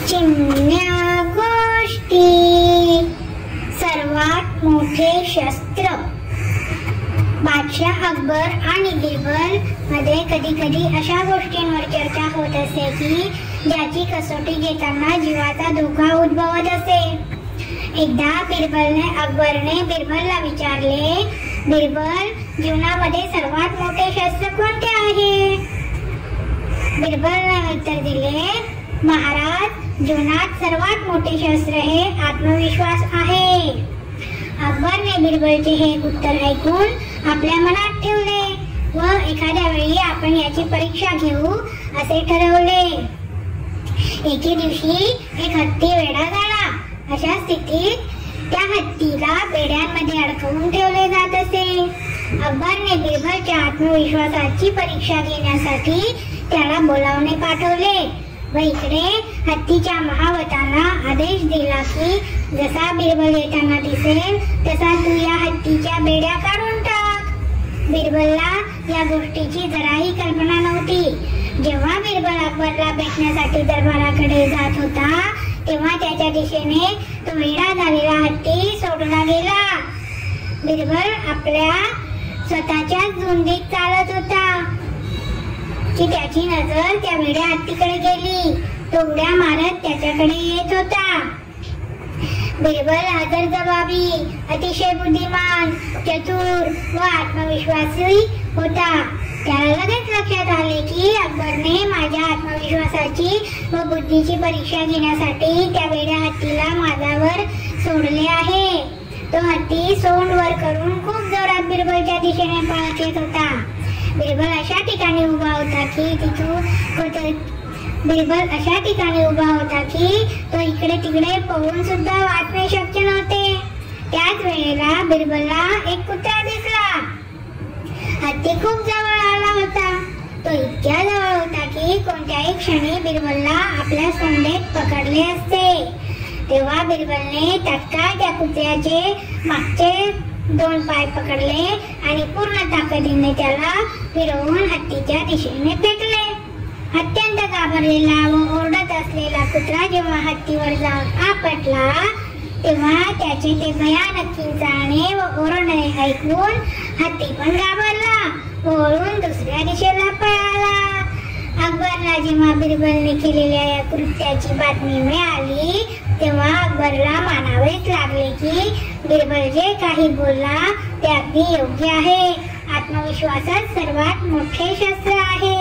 चिमण्या गोष्टी सर्वात मोठे शस्त्र। बादशाह अकबर आणि बिरबल मध्ये कधी कधी अशा गोष्टींवर चर्चा होत असे की ज्याची कसोटी घेताना जीवाचा धोका उद्भवत असे। एकदा अकबरने बिरबलला विचारले, बिरबल, जीवनामध्ये सर्वात मोठे शस्त्र कोणते आहे? बिरबलने उत्तर दिले, महाराज, जीवनात सर्वात मोठे शस्त्र हे आत्मविश्वास आहे। अकबरने बिरबलचे हे उत्तर ऐकून आपल्या मनात ठेवले व एखाद्या वेळी आपण याची परीक्षा घेऊ असे ठरवले। एके दिवशी एक हत्ती वेडा झाला। अशा स्थितीत त्या हत्तीला बेड्यांमध्ये अडकवून ठेवले जात असे। अकबरने बिरबलच्या आत्मविश्वासाची परीक्षा घेण्यासाठी त्याला बोलावणे पाठवले व इकडे हत्तीच्या महावताना आदेश दिला की जसा बिरबल येताना दिसेल तसा तू या हत्तीच्या बेड्या काढून टाक। बिरबलला या गोष्टीची जराही कल्पना नव्हती। जेव्हा बिरबल अकबरला भेटण्यासाठी दरबाराकडे जात होता तेव्हा त्याच्या दिशेने तो वेडा झालेला हत्ती सोडला गेला। बिरबल आपल्या स्वतःच्या झुंजीत चालत होता की त्याची नजर त्या वेड्या हत्तीकडे गेली। तो उड्या मारत त्याच्याकडे येत होता। बिरबल हजरजबाबी, अतिशय बुद्धिमान, चतुर व आत्मविश्वासी होता। त्याला लगेच लक्षात आले की अकबरने माझ्या आत्मविश्वासाची व बुद्धीची परीक्षा घेण्यासाठी त्या वेड्या हत्तीला माझ्यावर सोडले आहे। तो हत्ती सोंड वर करून खूप जोरात बिरबलच्या दिशेने पळत येत होता। बिरबल अशा ठिकाणी उभा होता की तो इकडे तिकडे पळून सुद्धा वाचणे शक्य नव्हते। त्याच वेळेला बिरबलला एक कुत्रा दिसला। हत्ती खूप जवळ आला होता। तो इतक्या जवळ होता की कोणत्याही क्षणी बिरबलला आपल्या सोंडेत पकडले असते। तेव्हा बिरबलने तात्काळ त्या कुत्र्याचे मागचे 2 पाय पकडले आणि पूर्ण ताकदीने त्याला फिरवून हत्तीच्या दिशेने फेकले। अत्यंत घाबरलेला व ओरडत असलेला कुत्रा जेव्हा हत्तीवर जाऊन आपटला तेव्हा त्याचे ते भयानक किंचाळणे व ओरडणे ऐकून हत्ती पण घाबरला व ओळून दुसऱ्या दिशेला पळाला। अकबरला जेव्हा बिरबलने केलेल्या या कृत्याची बातमी मिळाली तेव्हा अकबरला मानावेच लागले की बिरबल जे काही बोलला ते अगदी योग्य आहे। आत्मविश्वासच सर्वात मोठे शस्त्र आहे।